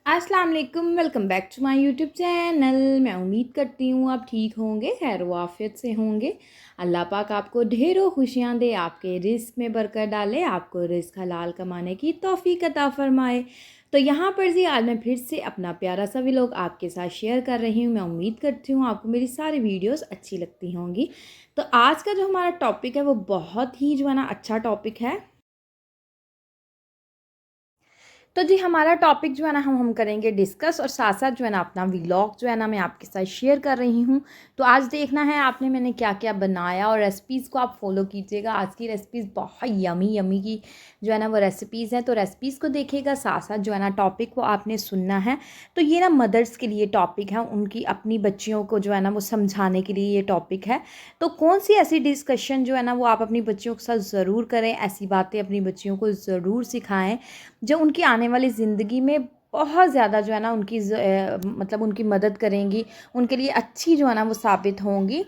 अस्सलाम वालेकुम, welcome back to my YouTube channel. मैं उम्मीद करती हूँ आप ठीक होंगे, खैर वाफियत से होंगे। अल्लाह पाक आपको ढेरों खुशियाँ दे, आपके रिस्क में बरकत डाले, आपको रिस्क हलाल कमाने की तौफीक अता फ़रमाए। तो यहाँ पर जी आज मैं फिर से अपना प्यारा सा व्लॉग आपके साथ शेयर कर रही हूँ। मैं उम्मीद करती हूँ आपको मेरी सारी वीडियोस अच्छी लगती होंगी। तो आज का जो हमारा टॉपिक है वो बहुत ही जो है ना अच्छा टॉपिक है। तो जी हमारा टॉपिक जो है ना हम करेंगे डिस्कस, और साथ साथ जो है ना अपना व्लॉग जो है ना मैं आपके साथ शेयर कर रही हूँ। तो आज देखना है आपने मैंने क्या क्या बनाया, और रेसिपीज़ को आप फॉलो कीजिएगा। आज की रेसिपीज़ बहुत यमी यमी की जो है ना वो रेसिपीज़ हैं, तो रेसिपीज़ को देखिएगा, साथ साथ जो है ना टॉपिक को आपने सुनना है। तो ये ना मदर्स के लिए टॉपिक है, उनकी अपनी बच्चियों को जो है ना वो समझाने के लिए ये टॉपिक है। तो कौन सी ऐसी डिस्कशन जो है ना वो आप अपनी बच्चियों के साथ ज़रूर करें, ऐसी बातें अपनी बच्चियों को ज़रूर सिखाएं जो उनकी आने वाली ज़िंदगी में बहुत ज़्यादा जो है ना मतलब उनकी मदद करेंगी, उनके लिए अच्छी जो है ना वो साबित होंगी।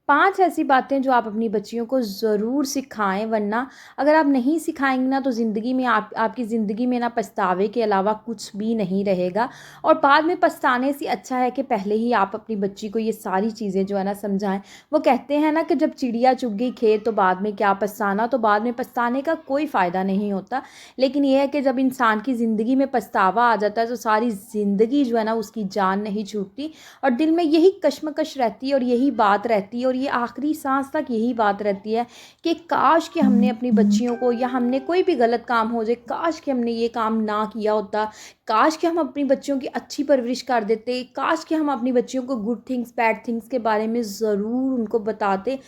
5 ऐसी बातें जो आप अपनी बच्चियों को ज़रूर सिखाएँ, वरना अगर आप नहीं सिखाएँगी ना तो ज़िंदगी में आपकी ज़िंदगी में ना पछतावे के अलावा कुछ भी नहीं रहेगा। और बाद में पछताने से अच्छा है कि पहले ही आप अपनी बच्ची को ये सारी चीज़ें जो है ना समझाएँ। वो कहते हैं ना कि जब चिड़िया चुग गई खेत तो बाद में क्या पछताना, तो बाद में पछताने का कोई फ़ायदा नहीं होता। लेकिन ये है कि जब इंसान की ज़िंदगी में पछतावा आ जाता है तो सारी ज़िंदगी जो है ना उसकी जान नहीं छूटती, और दिल में यही कश्मकश रहती है और यही बात रहती है, और ये आखिरी सांस तक यही बात रहती है कि काश कि हमने अपनी बच्चियों को, या हमने कोई भी गलत काम हो जाए, काश कि हमने ये काम ना किया होता, काश कि हम अपनी बच्चियों की अच्छी परवरिश कर देते, काश कि हम अपनी बच्चियों को गुड थिंग्स बैड थिंग्स के बारे में ज़रूर उनको बताते,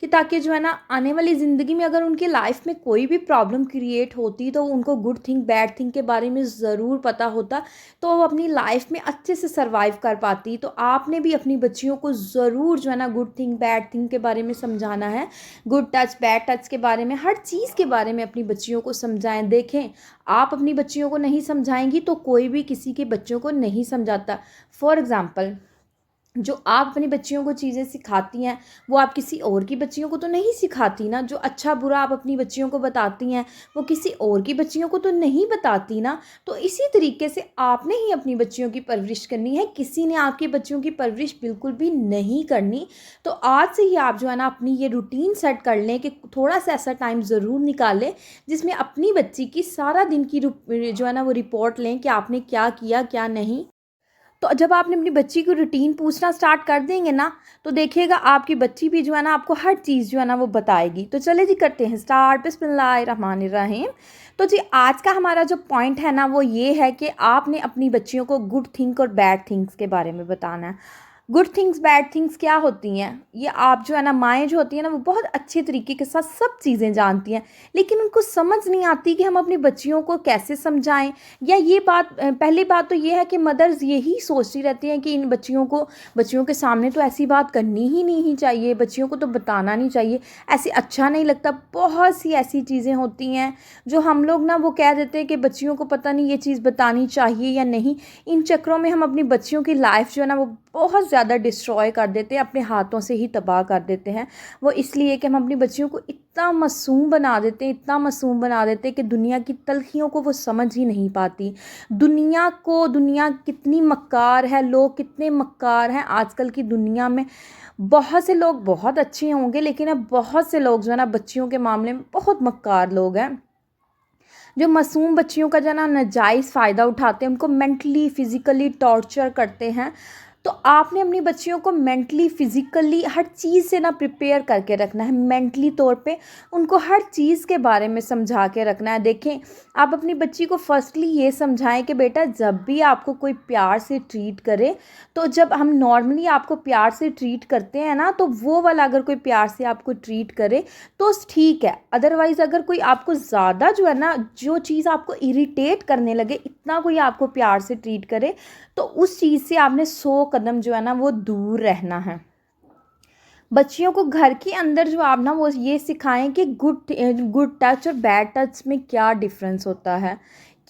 कि ताकि जो है ना आने वाली ज़िंदगी में अगर उनकी लाइफ में कोई भी प्रॉब्लम क्रिएट होती तो उनको गुड थिंग बैड थिंग के बारे में ज़रूर पता होता, तो वो अपनी लाइफ में अच्छे से सर्वाइव कर पाती। तो आपने भी अपनी बच्चियों को ज़रूर जो है ना गुड थिंग बैड थिंग के बारे में समझाना है, गुड टच बैड टच के बारे में, हर चीज़ के बारे में अपनी बच्चियों को समझाएं। देखें, आप अपनी बच्चियों को नहीं समझाएंगी तो कोई भी किसी के बच्चों को नहीं समझाता। फॉर एग्ज़ाम्पल, जो आप अपनी बच्चियों को चीज़ें सिखाती हैं वो आप किसी और की बच्चियों को तो नहीं सिखाती ना। जो अच्छा बुरा आप अपनी बच्चियों को बताती हैं वो किसी और की बच्चियों को तो नहीं बताती ना। तो इसी तरीके से आपने ही अपनी बच्चियों की परवरिश करनी है, किसी ने आपकी बच्चियों की परवरिश बिल्कुल भी नहीं करनी। तो आज से ही आप जो है ना अपनी ये रूटीन सेट कर लें कि थोड़ा सा ऐसा टाइम ज़रूर निकालें जिसमें अपनी बच्ची की सारा दिन की जो है ना वो रिपोर्ट लें कि आपने क्या किया क्या नहीं। तो जब आपने अपनी बच्ची को रूटीन पूछना स्टार्ट कर देंगे ना, तो देखिएगा आपकी बच्ची भी जो है ना आपको हर चीज़ जो है ना वो बताएगी। तो चले जी करते हैं स्टार्ट, बिस्मिल्लाहिर्रहमानिर्रहीम। तो जी आज का हमारा जो पॉइंट है ना वो ये है कि आपने अपनी बच्चियों को गुड थिंक और बैड थिंग्स के बारे में बताना है। गुड थिंग्स बैड थिंग्स क्या होती हैं, ये आप जो है ना माएँ जो होती हैं ना वो बहुत अच्छे तरीके के साथ सब चीज़ें जानती हैं, लेकिन उनको समझ नहीं आती कि हम अपनी बच्चियों को कैसे समझाएं। या ये बात पहली बात तो ये है कि मदर्स यही सोचती रहती हैं कि इन बच्चियों के सामने तो ऐसी बात करनी ही नहीं चाहिए, बच्चियों को तो बताना नहीं चाहिए, ऐसे अच्छा नहीं लगता। बहुत सी ऐसी चीज़ें होती हैं जो हम लोग ना वो कह देते हैं कि बच्चियों को पता नहीं ये चीज़ बतानी चाहिए या नहीं। इन चक्करों में हम अपनी बच्चियों की लाइफ जो है ना वो बहुत ज़्यादा डिस्ट्रॉय कर देते हैं, अपने हाथों से ही तबाह कर देते हैं। वो इसलिए कि हम अपनी बच्चियों को इतना मासूम बना देते हैं, इतना मासूम बना देते हैं कि दुनिया की तलखियों को वो समझ ही नहीं पाती। दुनिया कितनी मक्कार है, लोग कितने मक्कार हैं आजकल की दुनिया में। बहुत से लोग बहुत अच्छे होंगे, लेकिन अब बहुत से लोग जो है ना बच्चियों के मामले में बहुत मक्कार लोग हैं, जो मासूम बच्चियों का जो है ना नाजायज़ फ़ायदा उठाते हैं, उनको मेंटली फ़िज़िकली टॉर्चर करते हैं। तो आपने अपनी बच्चियों को मेंटली फ़िज़िकली हर चीज़ से ना प्रिपेयर करके रखना है। मेंटली तौर पे उनको हर चीज़ के बारे में समझा के रखना है। देखें, आप अपनी बच्ची को फर्स्टली ये समझाएं कि बेटा जब भी आपको कोई प्यार से ट्रीट करे, तो जब हम नॉर्मली आपको प्यार से ट्रीट करते हैं ना, तो वो वाला अगर कोई प्यार से आपको ट्रीट करे तो ठीक है। अदरवाइज़ अगर कोई आपको ज़्यादा जो है ना जो चीज़ आपको इरिटेट करने लगे, इतना कोई आपको प्यार से ट्रीट करे, तो उस चीज़ से आपने 100 कदम जो है ना वो दूर रहना है। बच्चियों को घर के अंदर जो आप ना वो ये सिखाएं कि गुड टच और बैड टच में क्या डिफरेंस होता है,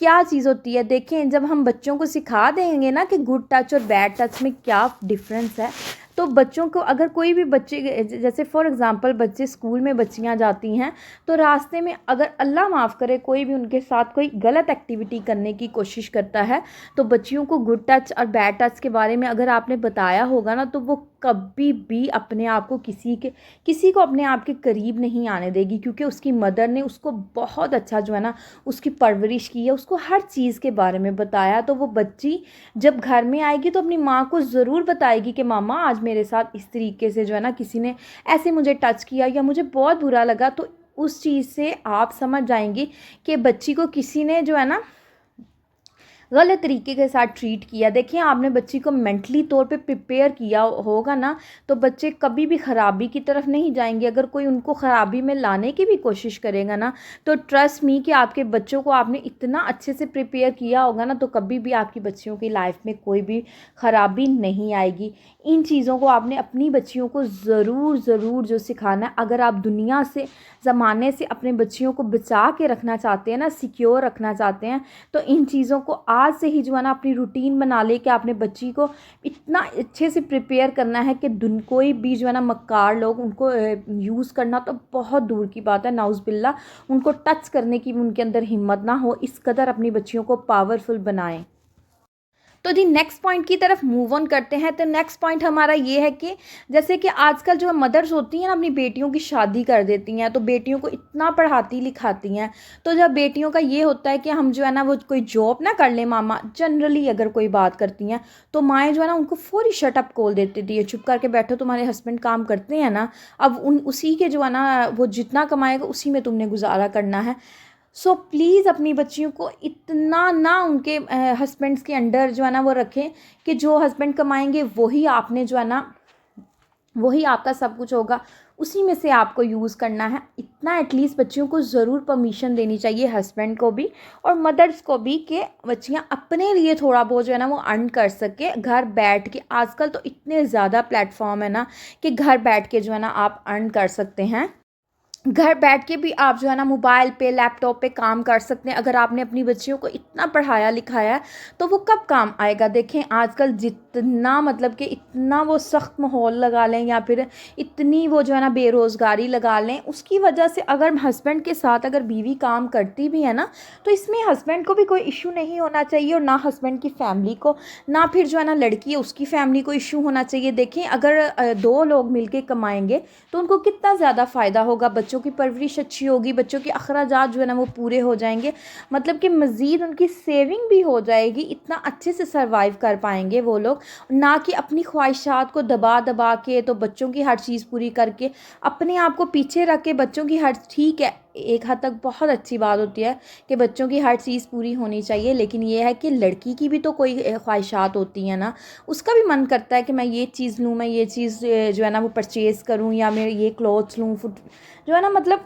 क्या चीज़ होती है। देखें, जब हम बच्चों को सिखा देंगे ना कि गुड टच और बैड टच में क्या डिफरेंस है, तो बच्चों को अगर कोई भी बच्चे जैसे फॉर एग्ज़ाम्पल बच्चे स्कूल में बच्चियाँ जाती हैं, तो रास्ते में अगर अल्लाह माफ़ करे कोई भी उनके साथ कोई गलत एक्टिविटी करने की कोशिश करता है, तो बच्चियों को गुड टच और बैड टच के बारे में अगर आपने बताया होगा ना, तो वो कभी भी अपने आप को किसी को अपने आप के करीब नहीं आने देगी, क्योंकि उसकी मदर ने उसको बहुत अच्छा जो है ना उसकी परवरिश की है, उसको हर चीज़ के बारे में बताया। तो वो बच्ची जब घर में आएगी तो अपनी माँ को ज़रूर बताएगी कि मामा आज मेरे साथ इस तरीके से जो है ना किसी ने ऐसे मुझे टच किया या मुझे बहुत बुरा लगा। तो उस चीज़ से आप समझ जाएंगी कि बच्ची को किसी ने जो है ना गलत तरीके के साथ ट्रीट किया। देखिए आपने बच्ची को मेंटली तौर पे प्रिपेयर किया होगा ना, तो बच्चे कभी भी ख़राबी की तरफ नहीं जाएंगे। अगर कोई उनको ख़राबी में लाने की भी कोशिश करेगा ना, तो ट्रस्ट मी कि आपके बच्चों को आपने इतना अच्छे से प्रिपेयर किया होगा ना, तो कभी भी आपकी बच्चियों की लाइफ में कोई भी ख़राबी नहीं आएगी। इन चीज़ों को आपने अपनी बच्चियों को ज़रूर जो सिखाना है। अगर आप दुनिया से ज़माने से अपने बच्चियों को बचा के रखना चाहते हैं ना, सिक्योर रखना चाहते हैं, तो इन चीज़ों को आज से ही जो है ना अपनी रूटीन बना ले कि आपने बच्ची को इतना अच्छे से प्रिपेयर करना है कि कोई भी जो है ना मक्कार लोग उनको यूज़ करना तो बहुत दूर की बात है, नाउज़ुबिल्ला, उनको टच करने की भी उनके अंदर हिम्मत ना हो। इस कदर अपनी बच्चियों को पावरफुल बनाएं। तो जी नेक्स्ट पॉइंट की तरफ मूव ऑन करते हैं। तो नेक्स्ट पॉइंट हमारा ये है कि जैसे कि आजकल जो मदर्स होती हैं ना अपनी बेटियों की शादी कर देती हैं, तो बेटियों को इतना पढ़ाती लिखाती हैं। तो जब बेटियों का ये होता है कि हम जो है ना वो कोई जॉब ना कर लें, मामा जनरली अगर कोई बात करती हैं तो माएँ जो है ना उनको फौरी शट अप कॉल देती थी, चुप करके बैठो, तुम्हारे हस्बैंड काम करते हैं ना, अब उसी के जो है ना वो जितना कमाएगा उसी में तुमने गुजारा करना है। सो प्लीज़ अपनी बच्चियों को इतना ना उनके हस्बैंड्स के अंडर जो है ना वो रखें कि जो हस्बैंड कमाएंगे वही आपने जो है ना वही आपका सब कुछ होगा, उसी में से आपको यूज़ करना है। इतना एटलीस्ट बच्चियों को ज़रूर परमिशन देनी चाहिए, हस्बैंड को भी और मदर्स को भी, कि बच्चियाँ अपने लिए थोड़ा बहुत जो है ना वो अर्न कर सके घर बैठ के। आजकल तो इतने ज़्यादा प्लेटफॉर्म है ना कि घर बैठ के जो है ना आप अर्न कर सकते हैं। घर बैठ के भी आप जो है ना मोबाइल पे लैपटॉप पे काम कर सकते हैं। अगर आपने अपनी बच्चियों को इतना पढ़ाया लिखाया है तो वो कब काम आएगा। देखें आजकल जितना मतलब कि इतना वो सख्त माहौल लगा लें या फिर इतनी वो जो है ना बेरोज़गारी लगा लें, उसकी वजह से अगर हस्बैंड के साथ अगर बीवी काम करती भी है ना, तो इसमें हस्बैंड को भी कोई इशू नहीं होना चाहिए और ना हस्बैंड की फैमिली को, ना फिर जो है ना लड़की है उसकी फैमिली को इशू होना चाहिए। देखें अगर दो लोग मिलके कमाएंगे तो उनको कितना ज़्यादा फ़ायदा होगा, बच्चों की परवरिश अच्छी होगी, बच्चों के अखराजात जो है ना वो पूरे हो जाएंगे, मतलब कि मज़ीद उनकी सेविंग भी हो जाएगी, इतना अच्छे से सर्वाइव कर पाएंगे वो लोग। ना कि अपनी ख्वाहिशात को दबा दबा के, तो बच्चों की हर चीज़ पूरी करके अपने आप को पीछे रख के बच्चों की हर, ठीक है एक हद तक बहुत अच्छी बात होती है कि बच्चों की हर चीज़ पूरी होनी चाहिए, लेकिन ये है कि लड़की की भी तो कोई ख्वाहिशात होती हैं ना, उसका भी मन करता है कि मैं ये चीज़ लूँ, मैं ये चीज़ जो है ना वो परचेज़ करूँ, या मैं ये क्लॉथ्स लूँ, फुट जो है ना मतलब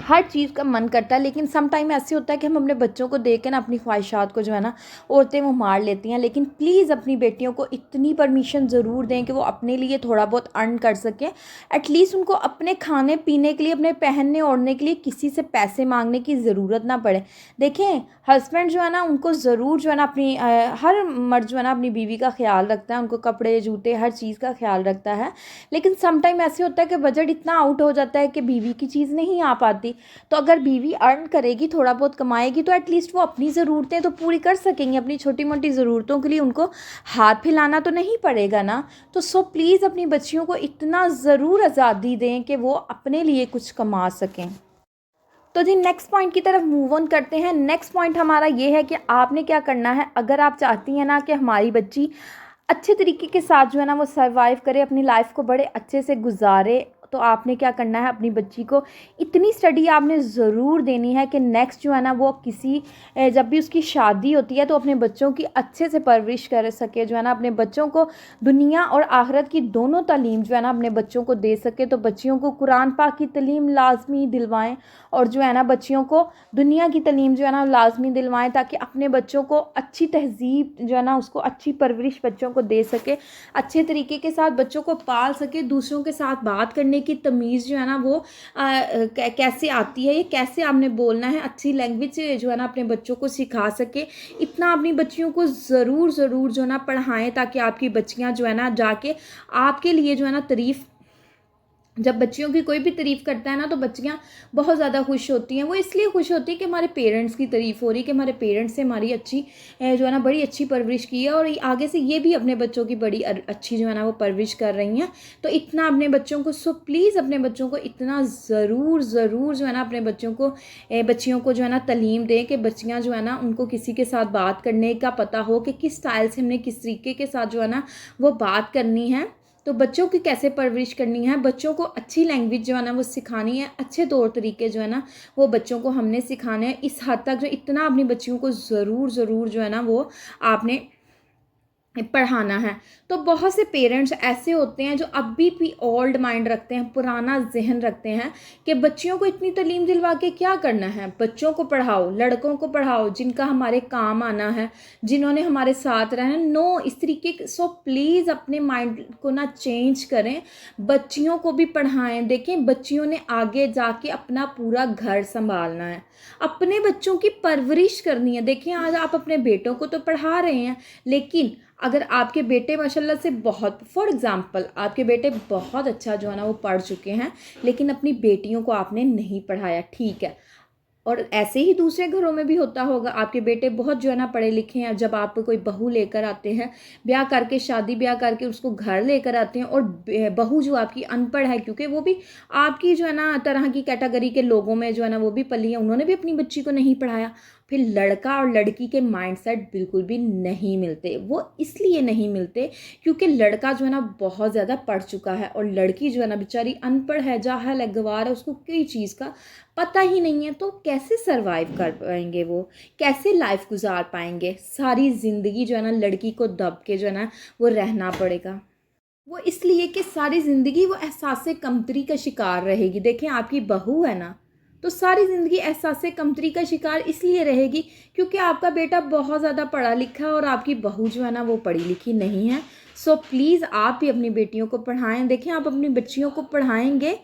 हर चीज़ का मन करता है। लेकिन सम टाइम ऐसे होता है कि हम अपने बच्चों को देख के ना अपनी ख्वाहिशात को जो है ना औरतें वो मार लेती हैं। लेकिन प्लीज़ अपनी बेटियों को इतनी परमिशन ज़रूर दें कि वो अपने लिए थोड़ा बहुत अर्न कर सकें। एटलीस्ट उनको अपने खाने पीने के लिए, अपने पहनने ओढ़ने के लिए किसी से पैसे मांगने की ज़रूरत ना पड़े। देखें हस्बैंड जो है ना उनको ज़रूर जो है ना अपनी हर मर्द जो है ना अपनी बीवी का ख्याल रखता है, उनको कपड़े जूते हर चीज़ का ख्याल रखता है। लेकिन सम टाइम ऐसे होता है कि बजट इतना आउट हो जाता है कि बीवी की चीज़ नहीं आ पाती। तो अगर बीवी अर्न करेगी, थोड़ा बहुत कमाएगी, तो एटलीस्ट वो अपनी ज़रूरतें तो पूरी कर सकेंगी, अपनी छोटी मोटी ज़रूरतों के लिए उनको हाथ फैलाना तो नहीं पड़ेगा ना। तो सो प्लीज़ अपनी बच्चियों को इतना ज़रूर आज़ादी दें कि वो अपने लिए कुछ कमा सकें। तो जी नेक्स्ट पॉइंट की तरफ मूव ऑन करते हैं। नेक्स्ट पॉइंट हमारा ये है कि आपने क्या करना है, अगर आप चाहती हैं ना कि हमारी बच्ची अच्छे तरीके के साथ जो है ना वो सर्वाइव करे, अपनी लाइफ को बड़े अच्छे से गुजारे, तो आपने क्या करना है, अपनी बच्ची को इतनी स्टडी आपने ज़रूर देनी है कि नेक्स्ट जो है ना वो जब भी उसकी शादी होती है तो अपने बच्चों की अच्छे से परवरिश कर सके, जो है ना अपने बच्चों को दुनिया और आखिरत की दोनों तालीम जो है ना अपने बच्चों को दे सके। तो बच्चियों को कुरान पाक की तालीम लाजमी दिलवाएं और जो है ना बच्चियों को दुनिया की तालीम जो है ना लाजमी दिलवाएं, ताकि अपने बच्चों को अच्छी तहजीब जो है ना उसको अच्छी परवरिश बच्चों को दे सके, अच्छे तरीके के साथ बच्चों को पाल सके, दूसरों के साथ बात करने की तमीज़ जो है ना वो कैसे आती है, ये कैसे आपने बोलना है, अच्छी लैंग्वेज जो है ना अपने बच्चों को सिखा सके, इतना अपनी बच्चियों को ज़रूर ज़रूर जो है ना पढ़ाएं, ताकि आपकी बच्चियां जो है ना जाके आपके लिए जो है ना तारीफ़, जब बच्चियों की कोई भी तारीफ़ करता है ना तो बच्चियाँ बहुत ज़्यादा खुश होती हैं। वो इसलिए खुश होती हैं कि हमारे पेरेंट्स की तारीफ़ हो रही है, कि हमारे पेरेंट्स से हमारी अच्छी जो है ना बड़ी अच्छी परवरिश की है, और आगे से ये भी अपने बच्चों की बड़ी अच्छी जो है ना वो परवरिश कर रही हैं। तो इतना अपने बच्चों को, सो प्लीज़ अपने बच्चों को इतना ज़रूर ज़रूर जो है ना अपने बच्चों को बच्चियों को जो है ना तालीम दें, कि बच्चियाँ जो है ना उनको किसी के साथ बात करने का पता हो, कि किस स्टाइल से हमने किस तरीके के साथ जो है ना वो बात करनी है, तो बच्चों की कैसे परवरिश करनी है, बच्चों को अच्छी लैंग्वेज जो है ना वो सिखानी है, अच्छे तौर तरीके जो है ना वो बच्चों को हमने सिखाने हैं। इस हद तक जो इतना अपनी बच्चियों को ज़रूर ज़रूर जो है ना वो आपने पढ़ाना है। तो बहुत से पेरेंट्स ऐसे होते हैं जो अभी भी ओल्ड माइंड रखते हैं, पुराना जहन रखते हैं, कि बच्चियों को इतनी तालीम दिलवा के क्या करना है, बच्चों को पढ़ाओ, लड़कों को पढ़ाओ जिनका हमारे काम आना है, जिन्होंने हमारे साथ रहना। नो, इस तरीके, सो प्लीज़ अपने माइंड को ना चेंज करें, बच्चियों को भी पढ़ाएं। देखें, बच्चियों ने आगे जाके अपना पूरा घर संभालना है, अपने बच्चों की परवरिश करनी है। देखिए, आज आप अपने बेटों को तो पढ़ा रहे हैं, लेकिन अगर आपके बेटे माशाल्लाह से बहुत, फॉर एग्ज़ाम्पल आपके बेटे बहुत अच्छा जो है ना वो पढ़ चुके हैं, लेकिन अपनी बेटियों को आपने नहीं पढ़ाया, ठीक है, और ऐसे ही दूसरे घरों में भी होता होगा, आपके बेटे बहुत जो है ना पढ़े लिखे हैं, जब आप कोई बहू लेकर आते हैं, ब्याह करके, शादी ब्याह करके उसको घर लेकर आते हैं, और बहू जो आपकी अनपढ़ है, क्योंकि वो भी आपकी जो है ना तरह की कैटेगरी के लोगों में जो है ना वो भी पली है, उन्होंने भी अपनी बच्ची को नहीं पढ़ाया। फिर लड़का और लड़की के माइंडसेट बिल्कुल भी नहीं मिलते। वो इसलिए नहीं मिलते क्योंकि लड़का जो है ना बहुत ज़्यादा पढ़ चुका है, और लड़की जो है ना बेचारी अनपढ़ है, जाहल है, गंवार है, उसको कोई चीज़ का पता ही नहीं है। तो कैसे सरवाइव कर पाएंगे, वो कैसे लाइफ गुजार पाएंगे? सारी ज़िंदगी जो है ना लड़की को दब के जो है ना वो रहना पड़ेगा। वो इसलिए कि सारी ज़िंदगी वो एहसास कमतरी का शिकार रहेगी। देखें, आपकी बहू है ना, तो सारी ज़िंदगी एहसास कमतरी का शिकार इसलिए रहेगी क्योंकि आपका बेटा बहुत ज़्यादा पढ़ा लिखा है और आपकी बहू जो है ना वो पढ़ी लिखी नहीं है। सो प्लीज़ आप भी अपनी बेटियों को पढ़ाएं। देखें, आप अपनी बच्चियों को पढ़ाएंगे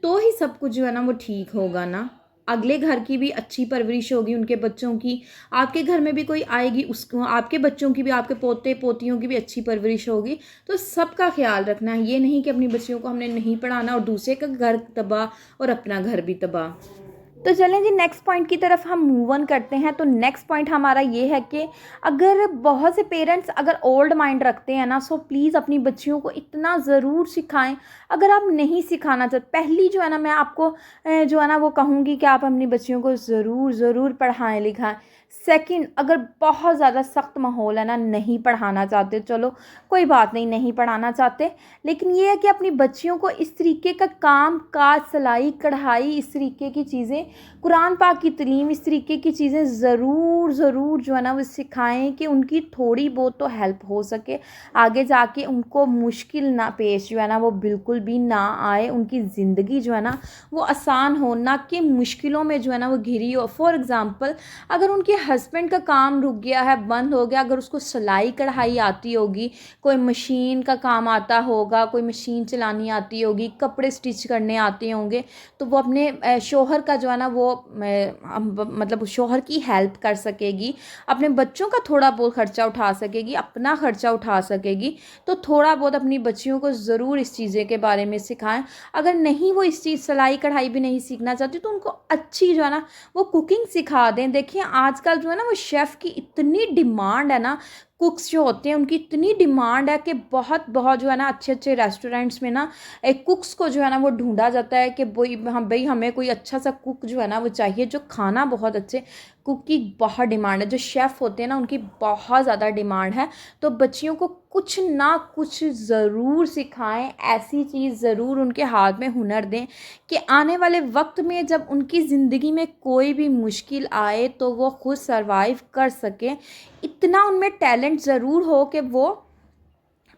तो ही सब कुछ जो है ना वो ठीक होगा ना। अगले घर की भी अच्छी परवरिश होगी उनके बच्चों की, आपके घर में भी कोई आएगी, उसको आपके बच्चों की भी, आपके पोते पोतियों की भी अच्छी परवरिश होगी। तो सबका ख्याल रखना है, ये नहीं कि अपनी बच्चियों को हमने नहीं पढ़ाना और दूसरे का घर तबाह और अपना घर भी तबाह। तो चलें जी, नेक्स्ट पॉइंट की तरफ हम मूव ऑन करते हैं। तो नेक्स्ट पॉइंट हमारा ये है कि अगर बहुत से पेरेंट्स अगर ओल्ड माइंड रखते हैं ना, सो प्लीज़ अपनी बच्चियों को इतना ज़रूर सिखाएं। अगर आप नहीं सिखाना चाहते, पहली जो है ना मैं आपको जो है ना वो कहूँगी कि आप अपनी बच्चियों को ज़रूर ज़रूर पढ़ाएं लिखाएं। सेकंड, अगर बहुत ज़्यादा सख्त माहौल है ना, नहीं पढ़ाना चाहते, चलो कोई बात नहीं, नहीं पढ़ाना चाहते, लेकिन ये है कि अपनी बच्चियों को इस तरीके का काम काज, सिलाई कढ़ाई, इस तरीके की चीज़ें, कुरान पाक की तालीम, इस तरीके की चीज़ें ज़रूर ज़रूर जो है ना वो सिखाएं कि उनकी थोड़ी बहुत तो हेल्प हो सके, आगे जाके उनको मुश्किल ना पेश जो है ना वो बिल्कुल भी ना आए, उनकी ज़िंदगी जो है ना वो आसान हो, ना कि मुश्किलों में जो है ना वो घिरी हो। फॉर एग्ज़ाम्पल, अगर उनके हस्बैंड का काम रुक गया है, बंद हो गया, अगर उसको सिलाई कढ़ाई आती होगी, कोई मशीन का काम आता होगा, कोई मशीन चलानी आती होगी, कपड़े स्टिच करने आते होंगे, तो वो अपने शौहर का जो है ना वो मतलब शौहर की हेल्प कर सकेगी, अपने बच्चों का थोड़ा बहुत ख़र्चा उठा सकेगी, अपना ख़र्चा उठा सकेगी। तो थोड़ा बहुत अपनी बच्चियों को ज़रूर इस चीज़ें के बारे में सिखाएं। अगर नहीं वो इस चीज़ सिलाई कढ़ाई भी नहीं सीखना चाहती तो उनको अच्छी जो है ना वो कुकिंग सिखा दें। देखिए, आजकल जो है ना वो शेफ़ की इतनी डिमांड है ना, कुक्स जो होते हैं उनकी इतनी डिमांड है कि बहुत बहुत जो है ना अच्छे अच्छे रेस्टोरेंट्स में ना एक कुक्स को जो है ना वो ढूंढा जाता है कि भाई हमें कोई अच्छा सा कुक जो है ना वो चाहिए, जो खाना बहुत अच्छे, कुक की बहुत डिमांड है, जो शेफ़ होते हैं ना उनकी बहुत ज़्यादा डिमांड है। तो बच्चियों को कुछ ना कुछ ज़रूर सिखाएं, ऐसी चीज़ ज़रूर उनके हाथ में हुनर दें कि आने वाले वक्त में जब उनकी ज़िंदगी में कोई भी मुश्किल आए तो वो खुद सरवाइव कर सकें। इतना उनमें टैलेंट ज़रूर हो कि वो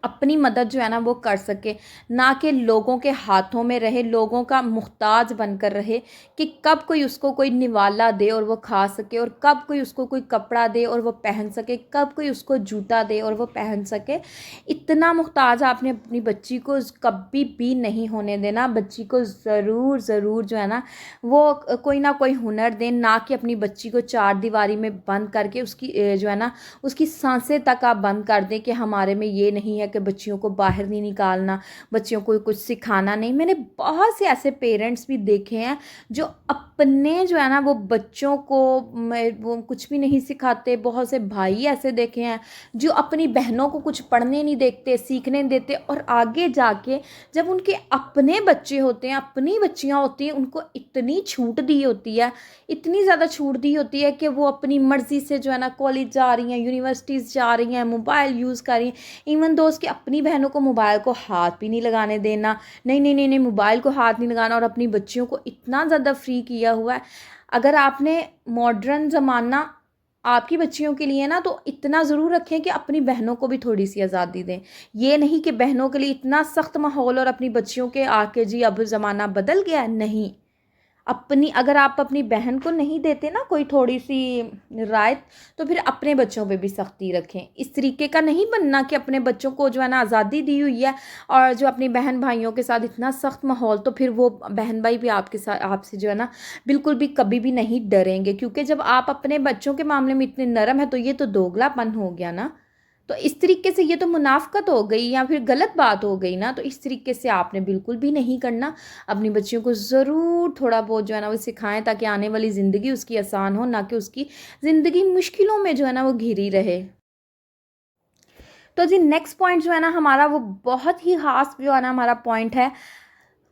अपनी मदद जो है ना वो कर सके, ना कि लोगों के हाथों में रहे, लोगों का मुहताज बनकर रहे कि कब कोई उसको कोई निवाला दे और वो खा सके, और कब कोई उसको कोई कपड़ा दे और वो पहन सके, कब कोई उसको जूता दे और वो पहन सके। इतना मुहताज आपने अपनी बच्ची को कभी भी नहीं होने देना। बच्ची को ज़रूर ज़रूर जो है ना वो कोई ना कोई हुनर दें, ना कि अपनी बच्ची को चार दीवारी में बंद करके उसकी जो है ना उसकी सांसें तक आप बंद कर दें कि हमारे में ये नहीं है कि बच्चियों को बाहर नहीं निकालना, बच्चियों को कुछ सिखाना नहीं। मैंने बहुत से ऐसे पेरेंट्स भी देखे हैं जो अपने जो है ना वो बच्चों को वो कुछ भी नहीं सिखाते। बहुत से भाई ऐसे देखे हैं जो अपनी बहनों को कुछ पढ़ने नहीं देखते, सीखने नहीं देते, और आगे जाके जब उनके अपने बच्चे होते हैं, अपनी बच्चियां होती हैं, उनको इतनी छूट दी होती है, इतनी ज़्यादा छूट दी होती है कि वो अपनी मर्ज़ी से जो है ना कॉलेज जा रही हैं, यूनिवर्सिटीज़ जा रही हैं, मोबाइल यूज़ कर रही हैं। इवन दोस्त की अपनी बहनों को मोबाइल को हाथ भी नहीं लगाने देना, नहीं नहीं नहीं नहीं मोबाइल को हाथ नहीं लगाना, और अपनी बच्चियों को इतना ज़्यादा फ्री किया हुआ है। अगर आपने मॉडर्न ज़माना आपकी बच्चियों के लिए ना, तो इतना ज़रूर रखें कि अपनी बहनों को भी थोड़ी सी आज़ादी दें। ये नहीं कि बहनों के लिए इतना सख्त माहौल और अपनी बच्चियों के आके जी अब ज़माना बदल गया है, नहीं। अपनी अगर आप अपनी बहन को नहीं देते ना कोई थोड़ी सी रायत, तो फिर अपने बच्चों पे भी सख्ती रखें। इस तरीके का नहीं बनना कि अपने बच्चों को जो है ना आज़ादी दी हुई है और जो अपनी बहन भाइयों के साथ इतना सख्त माहौल, तो फिर वो बहन भाई भी आपके साथ आपसे जो है ना बिल्कुल भी कभी भी नहीं डरेंगे। क्योंकि जब आप अपने बच्चों के मामले में इतने नरम है तो ये तो दोगलापन हो गया ना। तो इस तरीके से ये तो मुनाफ़क़त हो गई या फिर गलत बात हो गई ना। तो इस तरीके से आपने बिल्कुल भी नहीं करना। अपनी बच्चियों को ज़रूर थोड़ा बहुत जो है ना वो सिखाएं, ताकि आने वाली ज़िंदगी उसकी आसान हो, ना कि उसकी ज़िंदगी मुश्किलों में जो है ना वो घिरी रहे। तो जी नेक्स्ट पॉइंट जो है ना हमारा वो बहुत ही ख़ास जो है ना हमारा पॉइंट है।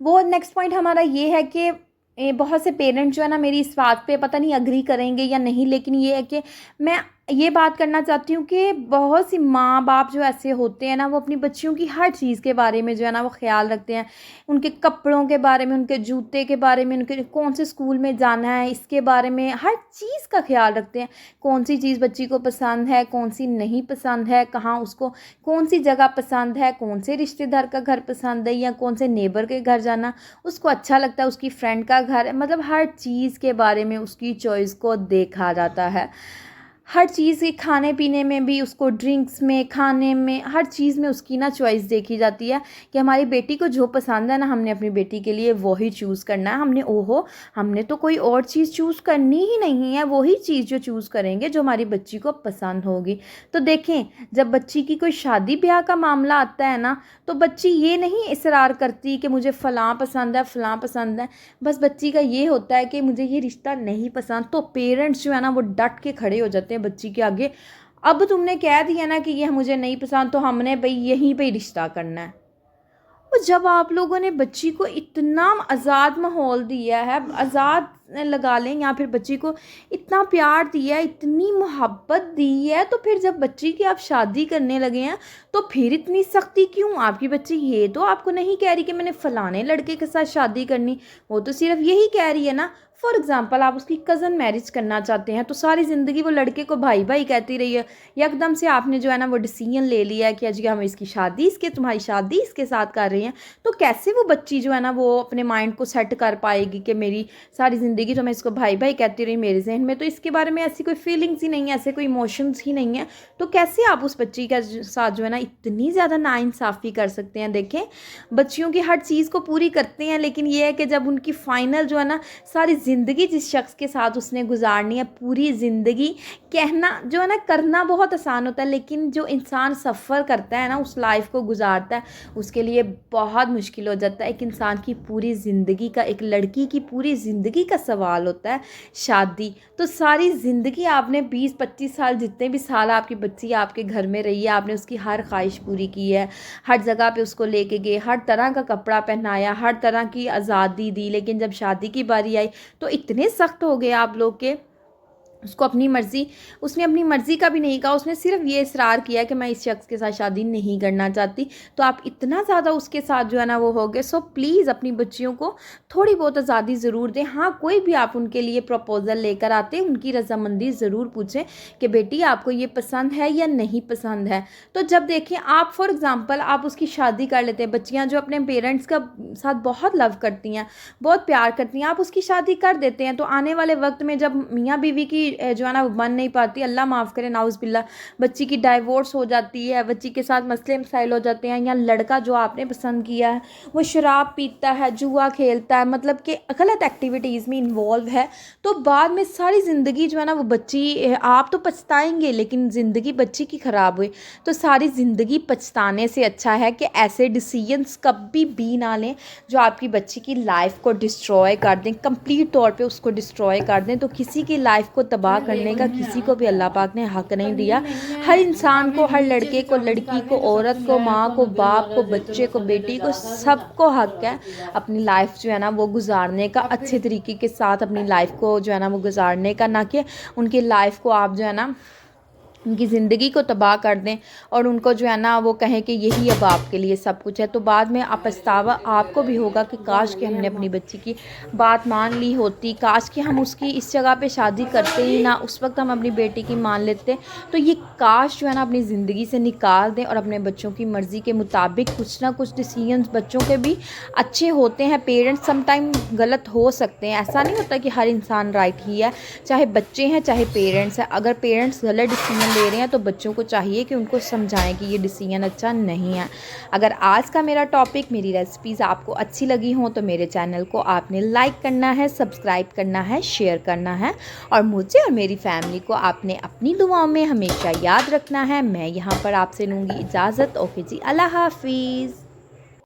वो नेक्स्ट पॉइंट हमारा ये है कि बहुत से पेरेंट्स जो है ना मेरी इस बात पे पता नहीं अग्री करेंगे या नहीं, लेकिन ये है कि मैं ये बात करना चाहती हूँ कि बहुत सी माँ बाप जो ऐसे होते हैं ना, वो अपनी बच्चियों की हर चीज़ के बारे में जो है ना वो ख्याल रखते हैं। उनके कपड़ों के बारे में, उनके जूते के बारे में, उनके कौन से स्कूल में जाना है इसके बारे में हर चीज़ का ख्याल रखते हैं। कौन सी चीज़ बच्ची को पसंद है, कौन सी नहीं पसंद है, कहाँ उसको कौन सी जगह पसंद है, कौन से रिश्तेदार का घर पसंद है, या कौन से नेबर के घर जाना उसको अच्छा लगता है, उसकी फ्रेंड का घर है। मतलब हर चीज़ के बारे में उसकी चॉइस को देखा जाता है। हर चीज़ के खाने पीने में भी, उसको ड्रिंक्स में, खाने में, हर चीज़ में उसकी ना चॉइस देखी जाती है कि हमारी बेटी को जो पसंद है ना, हमने अपनी बेटी के लिए वही चूज़ करना है। हमने तो कोई और चीज़ चूज़ करनी ही नहीं है, वही चीज़ जो चूज़ करेंगे जो हमारी बच्ची को पसंद होगी। तो देखें, जब बच्ची की कोई शादी ब्याह का मामला आता है ना, तो बच्ची ये नहीं इसरार करती कि मुझे फ़लाँ पसंद है, फ़लाँ पसंद है। बस बच्ची का ये होता है कि मुझे ये रिश्ता नहीं पसंद। तो पेरेंट्स जो है ना वो डट के खड़े हो जाते हैं बच्ची के आगे। अब तुमने कह दिया ना कि ये मुझे नहीं पसंद, तो हमने भाई यहीं पे रिश्ता करना है। और जब आप लोगों ने बच्ची को इतना आज़ाद माहौल दिया है, आज़ाद लगा लें, या फिर बच्ची को इतना प्यार दिया है, इतनी मोहब्बत दी है, तो फिर जब बच्ची की आप शादी करने लगे हैं तो फिर इतनी सख्ती क्यों? आपकी बच्ची ये तो आपको नहीं कह रही कि मैंने फ़लाने लड़के के साथ शादी करनी, वो तो सिर्फ यही कह रही है ना। फॉर एग्ज़ाम्पल, आप उसकी कज़न मैरिज करना चाहते हैं, तो सारी ज़िंदगी वो लड़के को भाई भाई कहती रही है, एकदम से आपने जो है ना वो डिसीजन ले लिया है कि अजी हम इसकी शादी तुम्हारी शादी इसके साथ कर रहे हैं। तो कैसे वो बच्ची जो है ना वो अपने माइंड को सेट कर पाएगी कि मेरी सारी ज़िंदगी तो मैं इसको भाई भाई कहती रही, मेरे जहन में तो इसके बारे में ऐसी कोई फीलिंग्स ही नहीं है, ऐसे कोई इमोशंस ही नहीं है। तो कैसे आप उस बच्ची के साथ जो है ना इतनी ज़्यादा नाइंसाफ़ी कर सकते हैं? देखें, बच्चियों की हर चीज़ को पूरी करते हैं, लेकिन ये है कि जब उनकी फ़ाइनल जो है ना सारी ज़िंदगी जिस शख्स के साथ उसने गुजारनी है, पूरी ज़िंदगी, कहना जो है ना करना बहुत आसान होता है, लेकिन जो इंसान सफ़र करता है ना, उस लाइफ को गुजारता है, उसके लिए बहुत मुश्किल हो जाता है। एक इंसान की पूरी ज़िंदगी का, एक लड़की की पूरी ज़िंदगी का सवाल होता है शादी। तो सारी ज़िंदगी आपने 20-25 साल, जितने भी साल आपकी बच्ची आपके घर में रही है, आपने उसकी हर ख्वाहिश पूरी की है, हर जगह पे उसको लेके गए, हर तरह का कपड़ा पहनाया, हर तरह की आज़ादी दी, लेकिन जब शादी की बारी आई तो इतने सख्त हो गए आप लोग के उसको अपनी मर्ज़ी, उसने अपनी मर्ज़ी का भी नहीं कहा, उसने सिर्फ़ ये इसरार किया कि मैं इस शख़्स के साथ शादी नहीं करना चाहती। तो आप इतना ज़्यादा उसके साथ जो है ना वो हो गए। सो प्लीज़ अपनी बच्चियों को थोड़ी बहुत आज़ादी ज़रूर दें। हाँ, कोई भी आप उनके लिए प्रपोज़ल लेकर आते हैं, उनकी रज़ामंदी ज़रूर पूछें कि बेटी आपको ये पसंद है या नहीं पसंद है। तो जब देखें आप फॉर एग्ज़ाम्पल आप उसकी शादी कर लेते हैं, बच्चियाँ जो अपने पेरेंट्स का साथ बहुत लव करती हैं, बहुत प्यार करती हैं, आप उसकी शादी कर देते हैं, तो आने वाले वक्त में जब मियाँ बीवी की जो है ना वो बन नहीं पाती, अल्लाह माफ़ करे नाउज़ बिल्ला, बच्ची की डाइवोर्स हो जाती है, बच्ची के साथ मसले मसाइल हो जाते हैं, या लड़का जो आपने पसंद किया है वो शराब पीता है, जुआ खेलता है, मतलब कि गलत एक्टिविटीज़ में इन्वॉल्व है, तो बाद में सारी ज़िंदगी जो है ना वो बच्ची, आप तो पछताएंगे लेकिन ज़िंदगी बच्ची की ख़राब हुई। तो सारी ज़िंदगी पछताने से अच्छा है कि ऐसे डिसीजंस कभी भी ना लें जो आपकी बच्ची की लाइफ को डिस्ट्रॉय कर दें, कंप्लीट तौर पे उसको डिस्ट्रॉय कर दें। तो किसी की लाइफ को तबाह करने का किसी को भी अल्लाह पाक ने हक़ नहीं दिया। हर इंसान को, हर लड़के को, लड़की को, औरत को, माँ को, बाप को, बच्चे को, बेटी को, सबको हक़ है अपनी लाइफ जो है ना वो गुजारने का, अच्छे तरीके के साथ अपनी लाइफ को जो है ना वो गुजारने का, ना कि उनकी लाइफ को आप जो है ना उनकी ज़िंदगी को तबाह कर दें और उनको जो है ना वो कहें कि यही अब आपके लिए सब कुछ है। तो बाद में पछतावा आपको भी होगा कि काश कि हमने अपनी बच्ची की बात मान ली होती, काश कि हम उसकी इस जगह पे शादी करते ही ना, उस वक्त हम अपनी बेटी की मान लेते। तो ये काश जो है ना अपनी ज़िंदगी से निकाल दें और अपने बच्चों की मर्ज़ी के मुताबिक कुछ ना कुछ डिसीजंस, बच्चों के भी अच्छे होते हैं, पेरेंट्स समटाइम गलत हो सकते हैं, ऐसा नहीं होता कि हर इंसान राइट ही है, चाहे बच्चे हैं चाहे पेरेंट्स हैं। अगर पेरेंट्स गलत डिसीजन ले रहे हैं तो बच्चों को चाहिए कि उनको समझाएं कि ये डिसीजन अच्छा नहीं है। अगर आज का मेरा टॉपिक, मेरी रेसिपीज़ आपको अच्छी लगी हो तो मेरे चैनल को आपने लाइक करना है, सब्सक्राइब करना है, शेयर करना है, और मुझे और मेरी फैमिली को आपने अपनी दुआओं में हमेशा याद रखना है। मैं यहाँ पर आपसे लूँगी इजाज़त। ओके जी, अल्लाह हाफिज़।